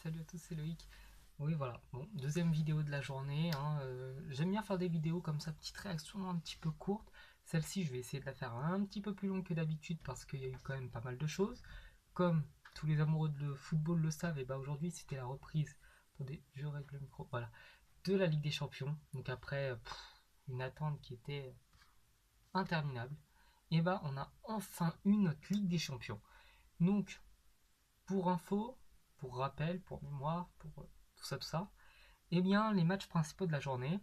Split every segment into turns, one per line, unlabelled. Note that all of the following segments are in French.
Salut à tous, c'est Loïc. Oui, voilà, bon, deuxième vidéo de la journée, hein, j'aime bien faire des vidéos comme ça, petites réactions un petit peu courtes. Celle-ci, je vais essayer de la faire un petit peu plus longue que d'habitude parce qu'il y a eu quand même pas mal de choses. Comme tous les amoureux de football le savent, et bah aujourd'hui c'était la reprise. Attendez, je règle le micro. Voilà, de la Ligue des Champions. Donc après une attente qui était interminable, et bah on a enfin eu notre Ligue des Champions. Donc pour info, pour rappel, pour mémoire, pour tout ça, eh bien, les matchs principaux de la journée,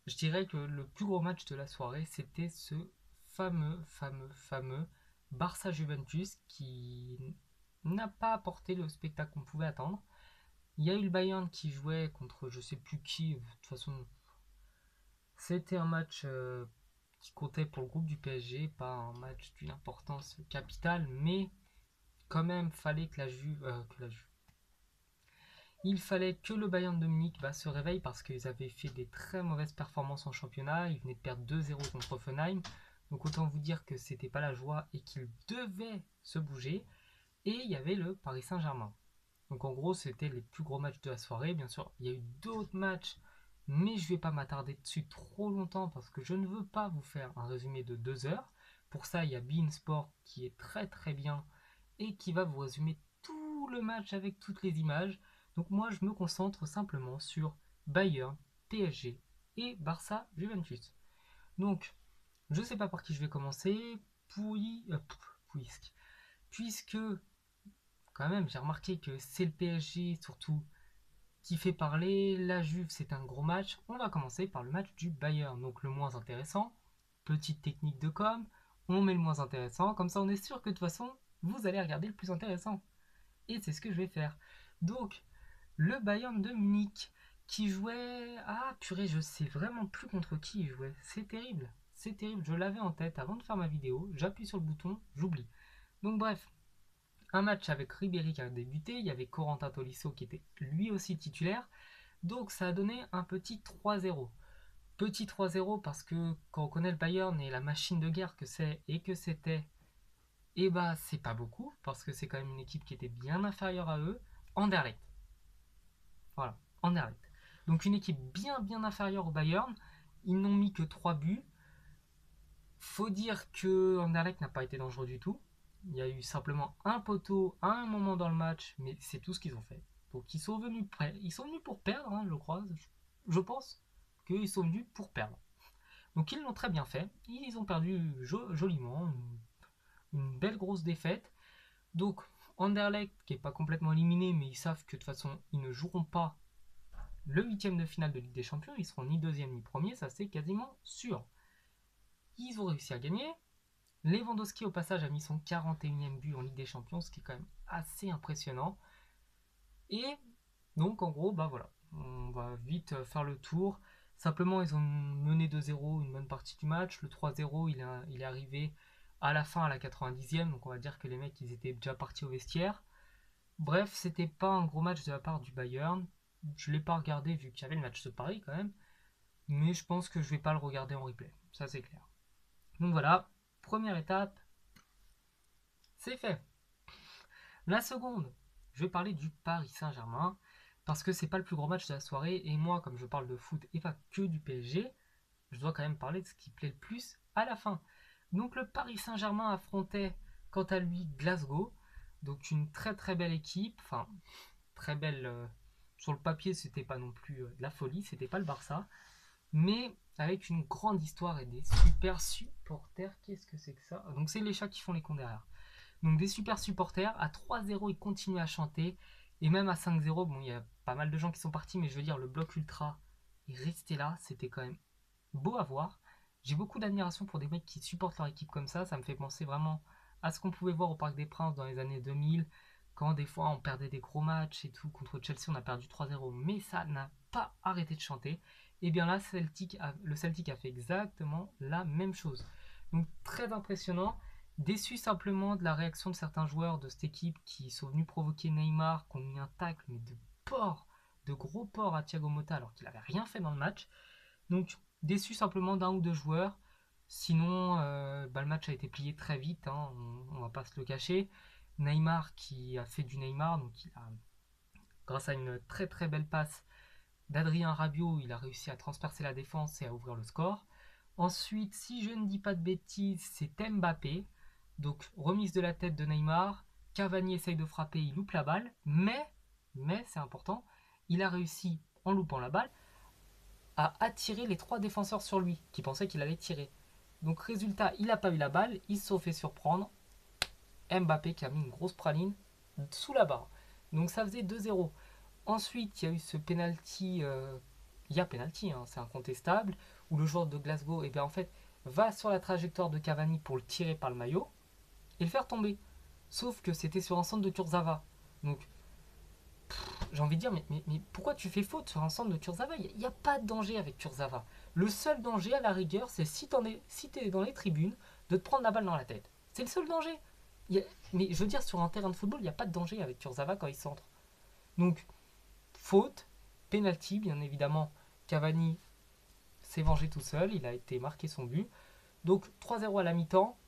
je dirais que le plus gros match de la soirée, c'était ce fameux Barça-Juventus qui n'a pas apporté le spectacle qu'on pouvait attendre. Il y a eu le Bayern qui jouait contre je sais plus qui, de toute façon, c'était un match qui comptait pour le groupe du PSG, pas un match d'une importance capitale, mais quand même, fallait il fallait que le Bayern de Munich se réveille parce qu'ils avaient fait des très mauvaises performances en championnat. Ils venaient de perdre 2-0 contre Offenheim. Donc autant vous dire que c'était pas la joie et qu'ils devaient se bouger. Et il y avait le Paris Saint-Germain. Donc en gros, c'était les plus gros matchs de la soirée. Bien sûr, il y a eu d'autres matchs, mais je ne vais pas m'attarder dessus trop longtemps parce que je ne veux pas vous faire un résumé de 2 heures. Pour ça, il y a Bein Sport qui est très très bien et qui va vous résumer tout le match avec toutes les images. Donc moi, je me concentre simplement sur Bayern, PSG et Barça Juventus. Donc, je ne sais pas par qui je vais commencer, puisque quand même j'ai remarqué que c'est le PSG surtout qui fait parler, la Juve c'est un gros match. On va commencer par le match du Bayern, donc le moins intéressant. Petite technique de com, on met le moins intéressant, comme ça on est sûr que de toute façon vous allez regarder le plus intéressant. Et c'est ce que je vais faire. Donc, le Bayern de Munich qui jouait. Ah purée, je sais vraiment plus contre qui il jouait. C'est terrible. C'est terrible. Je l'avais en tête avant de faire ma vidéo. J'appuie sur le bouton, j'oublie. Donc, bref, un match avec Ribéry qui a débuté. Il y avait Corentin Tolisso qui était lui aussi titulaire. Donc, ça a donné un petit 3-0. Petit 3-0 parce que quand on connaît le Bayern et la machine de guerre que c'est et que c'était, et bah c'est pas beaucoup parce que c'est quand même une équipe qui était bien inférieure à eux. Anderlecht. Voilà, Anderlecht. Donc une équipe bien inférieure au Bayern. Ils n'ont mis que 3 buts. Faut dire que Anderlecht n'a pas été dangereux du tout. Il y a eu simplement un poteau à un moment dans le match, mais c'est tout ce qu'ils ont fait. Donc ils sont venus pour perdre, hein, je crois. Je pense qu'ils sont venus pour perdre. Donc ils l'ont très bien fait. Ils ont perdu joliment, une belle grosse défaite. Donc Anderlecht qui est pas complètement éliminé, mais ils savent que de toute façon ils ne joueront pas le huitième de finale de Ligue des Champions, ils seront ni deuxième ni premier, ça c'est quasiment sûr. Ils ont réussi à gagner. Lewandowski au passage a mis son 41e but en Ligue des Champions, ce qui est quand même assez impressionnant. Et donc en gros, bah voilà, on va vite faire le tour. Simplement, ils ont mené 2-0 une bonne partie du match. Le 3-0, il est arrivé à la fin, à la 90e. Donc on va dire que les mecs, ils étaient déjà partis au vestiaire. Bref, c'était pas un gros match de la part du Bayern. Je l'ai pas regardé vu qu'il y avait le match de Paris quand même. Mais je pense que je vais pas le regarder en replay. Ça, c'est clair. Donc voilà, première étape, c'est fait. La seconde, je vais parler du Paris Saint-Germain parce que c'est pas le plus gros match de la soirée et moi, comme je parle de foot et pas que du PSG, je dois quand même parler de ce qui plaît le plus à la fin. Donc le Paris Saint-Germain affrontait quant à lui Glasgow, donc une très belle équipe, enfin très belle sur le papier, c'était pas non plus de la folie, c'était pas le Barça, mais avec une grande histoire et des super supporters. Qu'est-ce que c'est que ça? Donc c'est les chats qui font les cons derrière. Donc des super supporters, à 3-0 ils continuent à chanter, et même à 5-0, bon il y a pas mal de gens qui sont partis, mais je veux dire le bloc ultra est resté là, c'était quand même beau à voir. J'ai beaucoup d'admiration pour des mecs qui supportent leur équipe comme ça me fait penser vraiment à ce qu'on pouvait voir au Parc des Princes dans les années 2000, quand des fois on perdait des gros matchs et tout, contre Chelsea on a perdu 3-0, mais ça n'a pas arrêté de chanter. Et bien là, le Celtic a fait exactement la même chose. Donc très impressionnant. Déçu simplement de la réaction de certains joueurs de cette équipe qui sont venus provoquer Neymar, qui ont mis un tacle, mais de gros porc à Thiago Motta alors qu'il n'avait rien fait dans le match. Donc déçu simplement d'un ou deux joueurs. Sinon, le match a été plié très vite, hein, on va pas se le cacher. Neymar qui a fait du Neymar, donc il a grâce à une très très belle passe d'Adrien Rabiot, il a réussi à transpercer la défense et à ouvrir le score. Ensuite, si je ne dis pas de bêtises, c'est Mbappé. Donc, remise de la tête de Neymar. Cavani essaye de frapper, il loupe la balle. Mais c'est important, il a réussi, en loupant la balle, à attirer les 3 défenseurs sur lui, qui pensaient qu'il allait tirer. Donc, résultat, il n'a pas eu la balle, ils se sont fait surprendre. Mbappé qui a mis une grosse praline sous la barre. Donc, ça faisait 2-0. Ensuite, il y a eu ce penalty. Il y a penalty, hein, c'est incontestable. Où le joueur de Glasgow, en fait, va sur la trajectoire de Cavani pour le tirer par le maillot et le faire tomber. Sauf que c'était sur un centre de Kurzawa. Donc, j'ai envie de dire, mais pourquoi tu fais faute sur un centre de Kurzawa? Il n'y a pas de danger avec Kurzawa. Le seul danger, à la rigueur, c'est si t'es dans les tribunes, de te prendre la balle dans la tête. C'est le seul danger. Mais je veux dire, sur un terrain de football, il n'y a pas de danger avec Kurzawa quand il centre. Donc, faute, penalty, bien évidemment. Cavani s'est vengé tout seul, il a été marqué son but. Donc 3-0 à la mi-temps,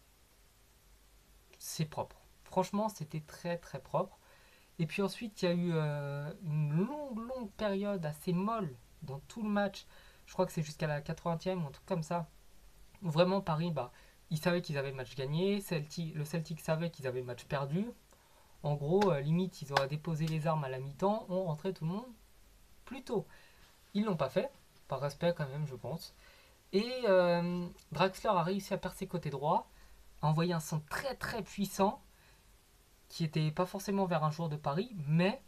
c'est propre. Franchement, c'était très très propre. Et puis ensuite, il y a eu une longue période assez molle dans tout le match. Je crois que c'est jusqu'à la 80e ou un truc comme ça. Où vraiment, Paris, ils savaient qu'ils avaient le match gagné. Le Celtic savait qu'ils avaient le match perdu. En gros, limite, ils auraient déposé les armes à la mi-temps, on rentrait tout le monde plus tôt. Ils l'ont pas fait, par respect quand même, je pense. Et Draxler a réussi à percer côté droit, a envoyé un centre très très puissant, qui était pas forcément vers un joueur de Paris, mais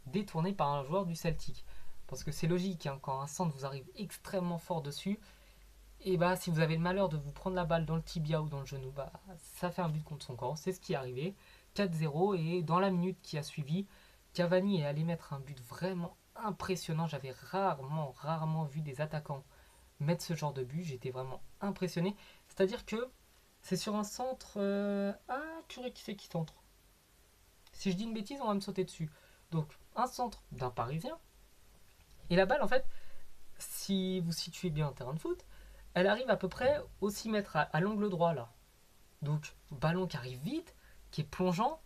détourné par un joueur du Celtic. Parce que c'est logique, hein, quand un centre vous arrive extrêmement fort dessus, et si vous avez le malheur de vous prendre la balle dans le tibia ou dans le genou, ça fait un but contre son camp. C'est ce qui est arrivé. 4-0, et dans la minute qui a suivi, Cavani est allé mettre un but vraiment impressionnant. J'avais rarement vu des attaquants mettre ce genre de but. J'étais vraiment impressionné. C'est-à-dire que c'est sur un centre. Ah, purée, qui c'est qui centre? Si je dis une bêtise, on va me sauter dessus. Donc, un centre d'un Parisien. Et la balle, en fait, si vous situez bien un terrain de foot, elle arrive à peu près au 6 mètres à l'angle droit là. Donc, ballon qui arrive vite, qui est plongeant.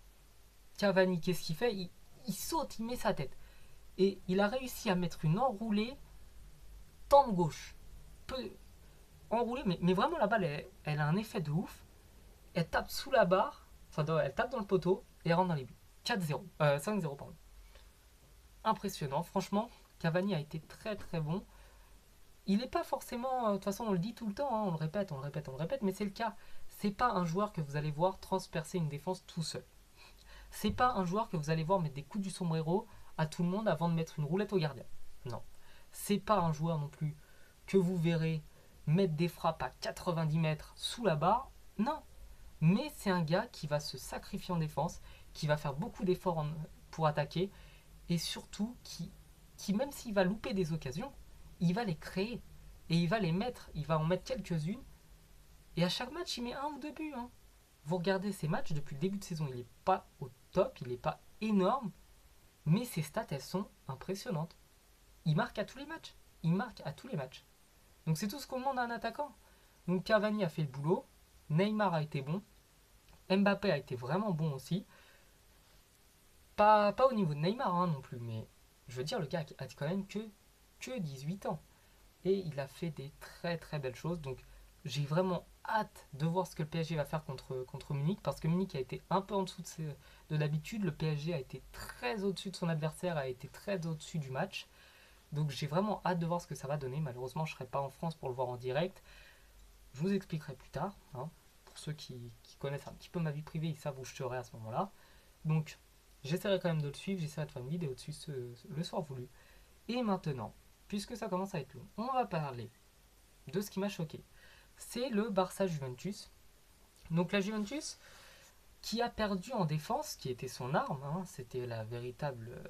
Cavani, qu'est-ce qu'il fait? Il saute, il met sa tête. Et il a réussi à mettre une enroulée temps de gauche. Peu enroulée, mais vraiment la balle, elle a un effet de ouf. Elle tape sous la barre, enfin, elle tape dans le poteau et elle rentre dans les buts. 4-0, 5-0, pardon. Impressionnant, franchement, Cavani a été très très bon. Il n'est pas forcément, de toute façon on le dit tout le temps, hein, on le répète, mais c'est le cas. C'est pas un joueur que vous allez voir transpercer une défense tout seul. C'est pas un joueur que vous allez voir mettre des coups du sombrero à tout le monde avant de mettre une roulette au gardien. Non. C'est pas un joueur non plus que vous verrez mettre des frappes à 90 mètres sous la barre. Non. Mais c'est un gars qui va se sacrifier en défense, qui va faire beaucoup d'efforts pour attaquer, et surtout qui, même s'il va louper des occasions, il va les créer. Et il va les mettre, il va en mettre quelques-unes. Et à chaque match, il met 1 ou 2 buts. Hein. Vous regardez ses matchs depuis le début de saison, il n'est pas au top, il n'est pas énorme, mais ses stats, elles sont impressionnantes. Il marque à tous les matchs. Il marque à tous les matchs. Donc c'est tout ce qu'on demande à un attaquant. Donc Cavani a fait le boulot, Neymar a été bon, Mbappé a été vraiment bon aussi. Pas au niveau de Neymar hein, non plus, mais je veux dire, le gars a quand même que 18 ans. Et il a fait des très très belles choses. Donc j'ai vraiment hâte de voir ce que le PSG va faire contre Munich, parce que Munich a été un peu en dessous de l'habitude. Le PSG a été très au-dessus de son adversaire, a été très au-dessus du match. Donc j'ai vraiment hâte de voir ce que ça va donner. Malheureusement, je ne serai pas en France pour le voir en direct. Je vous expliquerai plus tard. Hein. Pour ceux qui connaissent un petit peu ma vie privée, ils savent où je serai à ce moment-là. Donc j'essaierai quand même de le suivre. J'essaierai de faire une vidéo dessus le soir voulu. Et maintenant, puisque ça commence à être long, on va parler de ce qui m'a choqué. C'est le Barça-Juventus. Donc la Juventus qui a perdu en défense, qui était son arme, hein, c'était la véritable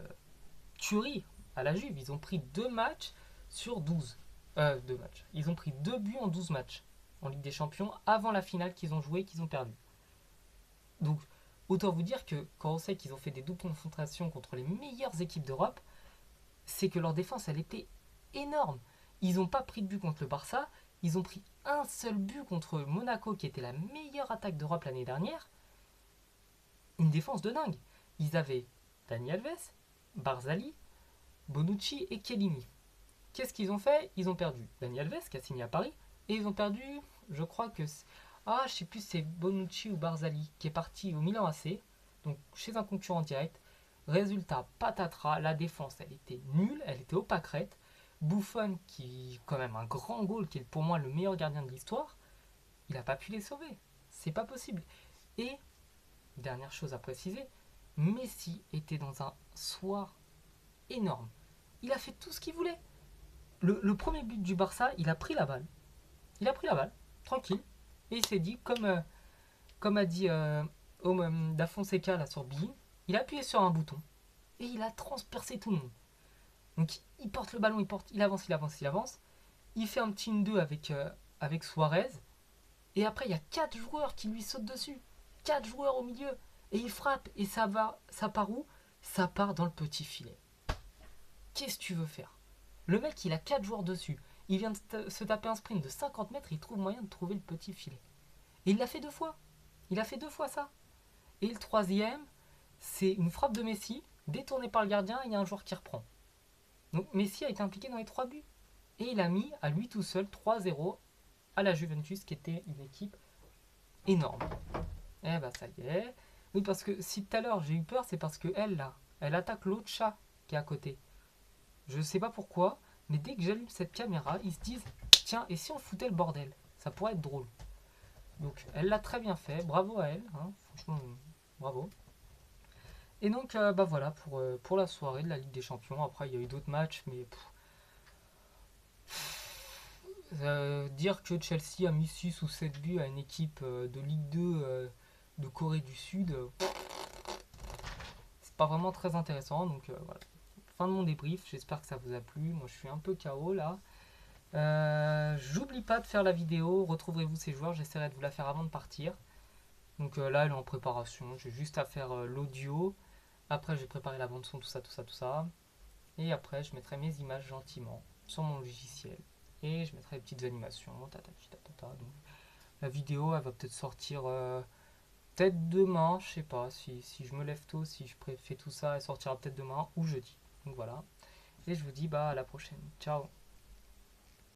tuerie à la Juve. Ils ont pris 2 matchs sur 12. 2 matchs. Ils ont pris 2 buts en 12 matchs en Ligue des Champions avant la finale qu'ils ont joué et qu'ils ont perdu. Donc autant vous dire que quand on sait qu'ils ont fait des doubles confrontations contre les meilleures équipes d'Europe, c'est que leur défense elle était énorme. Ils n'ont pas pris de but contre le Barça, ils ont pris un seul but contre Monaco qui était la meilleure attaque d'Europe l'année dernière. Une défense de dingue. Ils avaient Dani Alves, Barzali, Bonucci et Chiellini. Qu'est-ce qu'ils ont fait? Ils ont perdu Dani Alves qui a signé à Paris et ils ont perdu, je crois que je sais plus si c'est Bonucci ou Barzali qui est parti au Milan AC, donc chez un concurrent direct. Résultat, patatras, la défense elle était nulle, elle était au pâquerette. Buffon qui quand même un grand goal qui est pour moi le meilleur gardien de l'histoire, il n'a pas pu les sauver. C'est pas possible. Et dernière chose à préciser, Messi était dans un soir énorme. Il a fait tout ce qu'il voulait. Le premier but du Barça, il a pris la balle. Il a pris la balle, tranquille. Et il s'est dit, comme a dit Da Fonseca là, sur Bein, il a appuyé sur un bouton. Et il a transpercé tout le monde. Donc il porte le ballon, il avance, il avance, il avance. Il fait un petit 1-2 avec Suarez. Et après, il y a 4 joueurs qui lui sautent dessus. 4 joueurs au milieu. Et il frappe. Et ça part où? Ça part dans le petit filet. Qu'est-ce que tu veux faire? Le mec, il a 4 joueurs dessus. Il vient de se taper un sprint de 50 mètres. Il trouve moyen de trouver le petit filet. Et il l'a fait 2 fois. Il a fait 2 fois ça. Et le troisième, c'est une frappe de Messi, détournée par le gardien. Et il y a un joueur qui reprend. Donc Messi a été impliqué dans les 3 buts. Et il a mis à lui tout seul 3-0 à la Juventus, qui était une équipe énorme. Eh bah ça y est. Oui, parce que si tout à l'heure j'ai eu peur, c'est parce que elle, là, elle attaque l'autre chat qui est à côté. Je sais pas pourquoi, mais dès que j'allume cette caméra, ils se disent tiens, et si on foutait le bordel? Ça pourrait être drôle. Donc elle l'a très bien fait, bravo à elle, hein, franchement, bravo. Et donc bah voilà pour la soirée de la Ligue des Champions. Après il y a eu d'autres matchs, mais dire que Chelsea a mis 6 ou 7 buts à une équipe de Ligue 2 de Corée du Sud, c'est pas vraiment très intéressant. Donc voilà. Fin de mon débrief, j'espère que ça vous a plu. Moi je suis un peu KO là. J'oublie pas de faire la vidéo, retrouverez-vous ces joueurs, j'essaierai de vous la faire avant de partir. Donc là elle est en préparation, j'ai juste à faire l'audio. Après je vais préparer la bande son, tout ça, tout ça, tout ça. Et après je mettrai mes images gentiment sur mon logiciel. Et je mettrai des petites animations, tatati tatata. Donc la vidéo elle va peut-être sortir peut-être demain, je sais pas, si je me lève tôt, si je fais tout ça, elle sortira peut-être demain ou jeudi. Donc voilà. Et je vous dis bah à la prochaine. Ciao.